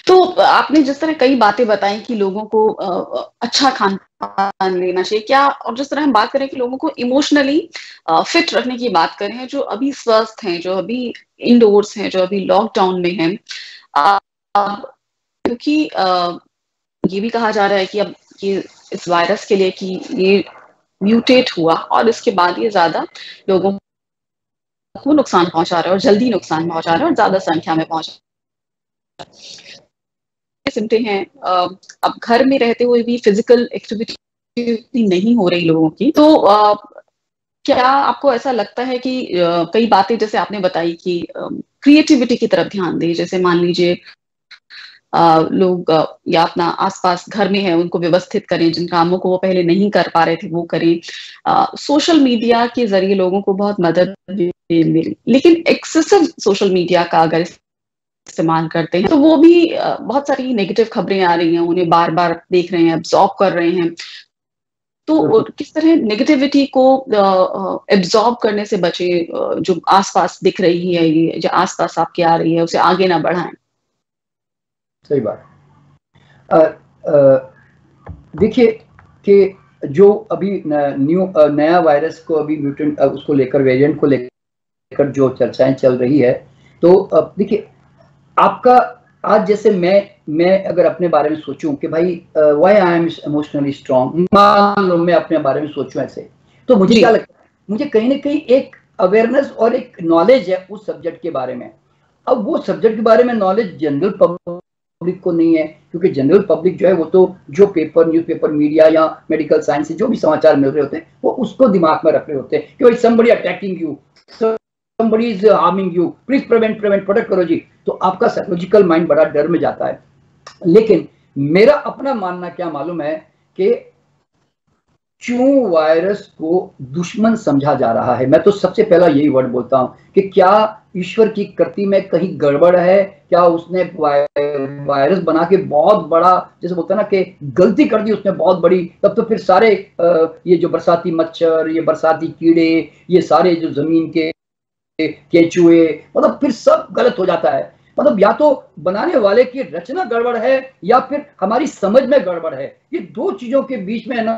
तो आपने जिस तरह कई बातें बताई कि लोगों को अच्छा खान पान लेना चाहिए क्या, और जिस तरह हम बात करें कि लोगों को इमोशनली फिट रखने की बात करें, जो अभी स्वस्थ हैं, जो अभी इंडोर्स हैं, जो अभी लॉकडाउन में हैं, अ, क्योंकि ये भी कहा जा रहा है कि अब ये इस वायरस के लिए कि ये म्यूटेट हुआ और इसके बाद ये ज्यादा लोगों को नुकसान पहुंचा रहा है और जल्दी नुकसान पहुंचा रहा है और ज्यादा संख्या में पहुंचा सिमटे हैं। अब घर में रहते हुए भी फिजिकल एक्टिविटी नहीं हो रही लोगों की, तो क्या आपको ऐसा लगता है कि कई बातें जैसे आपने बताई कि क्रिएटिविटी की तरफ ध्यान दें, जैसे मान लीजिए लोग या अपना आसपास घर में है उनको व्यवस्थित करें, जिन कामों को वो पहले नहीं कर पा रहे थे वो करें। सोशल मीडिया के जरिए लोगों को बहुत मदद मिली, लेकिन एक्सेसिव सोशल मीडिया का अगर इस्तेमाल करते हैं तो वो भी बहुत सारी नेगेटिव खबरें आ रही हैं, उन्हें बार बार देख रहे हैं, एब्जॉर्ब कर रहे हैं। तो किस तरह नेगेटिविटी को एब्जॉर्ब करने से बचे, जो आसपास दिख रही है, ये जो आसपास आपके आ रही है, उसे आगे ना बढ़ाएं। सही बात। देखिए कि जो अभी नया वायरस को अभी म्यूटेंट उसको लेकर, वेरिएंट को लेकर जो चर्चाएं चल रही है, तो देखिए आपका आज जैसे मैं अगर अपने बारे में सोचूं कि भाई why I am emotionally strong, मान लो मैं अपने बारे में सोचूं ऐसे, तो मुझे क्या लगता है, मुझे कहीं ना कहीं एक अवेयरनेस और एक नॉलेज है उस सब्जेक्ट के बारे में। अब वो सब्जेक्ट के बारे में नॉलेज जनरल पब्लिक को नहीं है, क्योंकि जनरल पब्लिक जो है वो तो जो पेपर, न्यूज़पेपर, मीडिया या मेडिकल साइंस से जो भी समाचार मिल रहे होते हैं वो उसको दिमाग में रख रहे होते हैं कि भाई somebody attacking you, somebody is harming you, please prevent protect करो जी। तो आपका साइकोलॉजिकल माइंड बड़ा डर में जाता है। लेकिन मेरा अपना मानना क्या मालूम है कि क्यों वायरस को दुश्मन समझा जा रहा है, मैं तो सबसे पहला यही वर्ड बोलता हूं कि क्या ईश्वर की कृति में कहीं गड़बड़ है, क्या उसने वायरस बना के बहुत बड़ा, जैसे बोलता है ना कि गलती कर दी उसने बहुत बड़ी, तब तो फिर सारे ये जो बरसाती मच्छर, ये बरसाती कीड़े, ये सारे जो जमीन के केचुए, मतलब फिर सब गलत हो जाता है। मतलब या तो बनाने वाले की रचना गड़बड़ है या फिर हमारी समझ में गड़बड़ है। ये दो चीजों के बीच में ना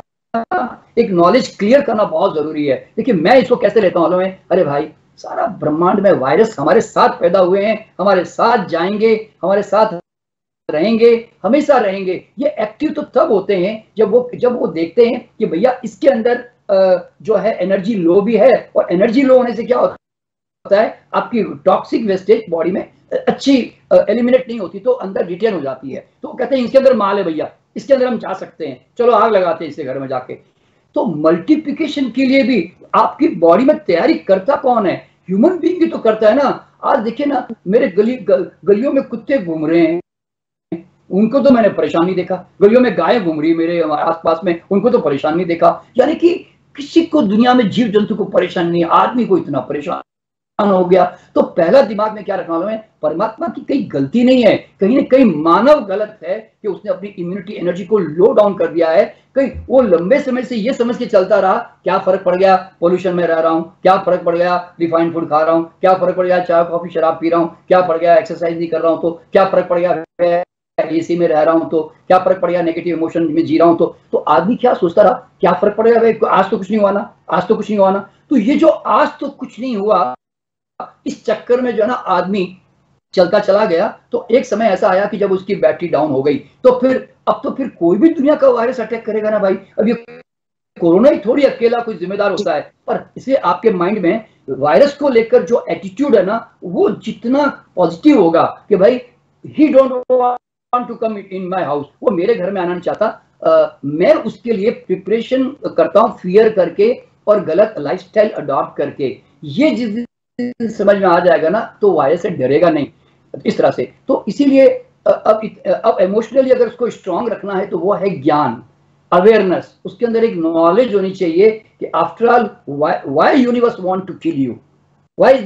एक नॉलेज क्लियर करना बहुत जरूरी है। देखिए मैं इसको कैसे लेता हूं मालूम है, अरे भाई सारा ब्रह्मांड में वायरस हमारे साथ पैदा हुए हैं, हमारे साथ जाएंगे, हमारे साथ रहेंगे, हमेशा रहेंगे। ये एक्टिव तो तब होते हैं जब वो देखते हैं कि भैया इसके अंदर जो है एनर्जी लो भी है, और एनर्जी लो होने से क्या होता है, आपकी टॉक्सिक वेस्टेज बॉडी में अच्छी एलिमिनेट नहीं होती, तो अंदर रिटेन हो जाती है। तो कहते हैं इसके अंदर माल है भैया, इसके अंदर हम जा सकते हैं, चलो आग लगाते हैं इसके घर में जाके। तो मल्टीप्लिकेशन के लिए भी आपकी बॉडी में तैयारी करता कौन है, ह्यूमन बीइंग ही तो करता है ना। आज देखिए ना, मेरे गलियों में कुत्ते घूम रहे हैं, उनको तो मैंने परेशान नहीं देखा। गलियों में गायें घूम रही मेरे आसपास में, उनको तो परेशान नहीं देखा। यानी कि किसी को दुनिया में जीव जंतु को परेशान नहीं, आदमी को इतना परेशान हो गया। तो पहला दिमाग में क्या रखना मालूम है, परमात्मा की कहीं गलती नहीं है, कहीं ना कहीं मानव गलत है कि उसने अपनी इम्यूनिटी एनर्जी को लो डाउन कर दिया है। कहीं वो लंबे समय से ये समझ के चलता रहा, क्या फर्क पड़ गया पोल्यूशन में रह रहा हूँ, क्या फर्क पड़ गया रिफाइंड फूड खा रहा हूँ, क्या फर्क पड़ गया चाय कॉफी शराब पी रहा हूँ, क्या फर्क गया एक्सरसाइज नहीं कर रहा हूँ, तो क्या फर्क पड़ गया एसी में रह रहा हूं, तो क्या फर्क पड़ गया नेगेटिव इमोशन में जी रहा हूं, तो आदमी क्या सोचता रहा, क्या फर्क पड़ेगा भाई, आज तो कुछ नहीं हुआ ना, आज तो कुछ नहीं हुआ ना। तो ये जो आज तो कुछ नहीं हुआ, इस चक्कर में जो है ना आदमी चलता चला गया। तो एक समय ऐसा आया कि जब उसकी बैटरी डाउन हो गई, तो फिर अब तो फिर कोई भी दुनिया का वायरस अटैक करेगा ना भाई। अब ये कोरोना ही थोड़ी अकेला कोई जिम्मेदार होता है, पर इसलिए आपके माइंड में वायरस को लेकर जो एटीट्यूड है ना, वो जितना पॉजिटिव होगा कि भाई he don't want to come in my house, वो मेरे घर में आना नहीं चाहता, मैं उसके लिए प्रिपरेशन करता हूँ फियर करके और गलत लाइफस्टाइल अडॉप्ट करके। ये जिस समझ में आ जाएगा ना, तो वायरस से डरेगा नहीं इस तरह से। तो इसीलिए अब इमोशनली अगर उसको स्ट्रांग रखना है तो वो है ज्ञान, अवेयरनेस, उसके अंदर एक नॉलेज होनी चाहिए कि after all why universe want to kill you, why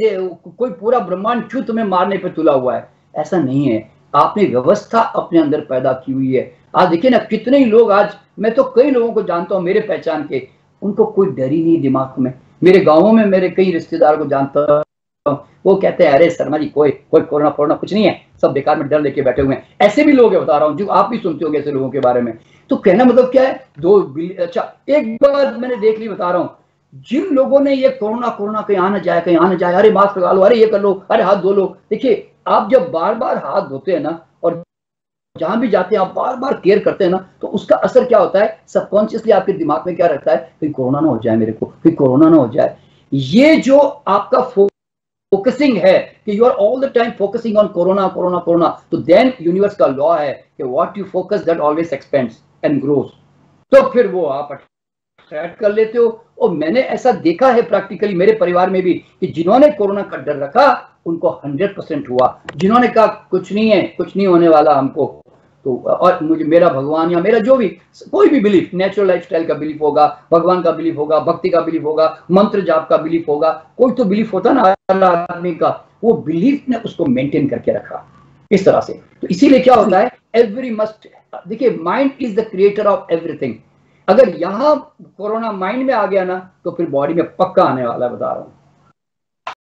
कोई पूरा ब्रह्मांड क्यों तुम्हें मारने पे तुला हुआ है। ऐसा नहीं है, आपने व्यवस्था अपने अंदर पैदा की हुई है। आज देखिए ना कितने ही लोग, आज मैं तो कई लोगों को जानता हूं मेरे पहचान के, उनको कोई डर ही नहीं दिमाग में। मेरे गांवों में मेरे कई रिश्तेदार को जानता हूँ, वो कहते हैं अरे शर्मा जी कोई कोरोना कुछ नहीं है, सब बेकार में डर लेके बैठे हुए हैं। ऐसे भी लोग हैं, बता रहा हूँ, जो आप भी सुनते होंगे ऐसे लोगों के बारे में। तो कहना मतलब क्या है, अच्छा एक बार मैंने देख ली, बता रहा हूँ, जिन लोगों ने ये कोरोना कहीं आना जाए, अरे मास्क लगा लो, अरे ये कर लो, अरे हाथ धो लो। देखिए आप जब बार बार हाथ धोते हैं ना, और जहां भी जाते हैं आप बार बार केयर करते हैं ना, तो उसका असर क्या होता है, सबकॉन्शियसली आपके दिमाग में क्या रहता है, कहीं कोरोना ना हो जाए मेरे को, कहीं कोरोना ना हो जाए। ये जो आपका फोकसिंग है कि you are all the time focusing on corona, तो देन यूनिवर्स का लॉ है कि what you focus that always expands and grows. तो फिर वो आप अट्रैक्ट कर लेते हो। और मैंने ऐसा देखा है प्रैक्टिकली मेरे परिवार में भी कि जिन्होंने कोरोना का डर रखा उनको 100% हुआ, जिन्होंने कहा कुछ नहीं है, कुछ नहीं होने वाला हमको, तो और मुझे मेरा भगवान या मेरा जो भी कोई भी बिलीफ, नेचुरल लाइफस्टाइल का बिलीफ होगा, भगवान का बिलीफ होगा, भक्ति का बिलीफ होगा, मंत्र जाप का बिलीफ होगा, कोई तो बिलीफ होता ना आदमी का, वो बिलीफ ने उसको मेंटेन करके रखा इस तरह से। तो इसीलिए क्या होता है, एवरी मस्ट, देखिए mind is the creator of everything. अगर यहाँ कोरोना माइंड में आ गया ना, तो फिर बॉडी में पक्का आने वाला है, बता रहा हूँ।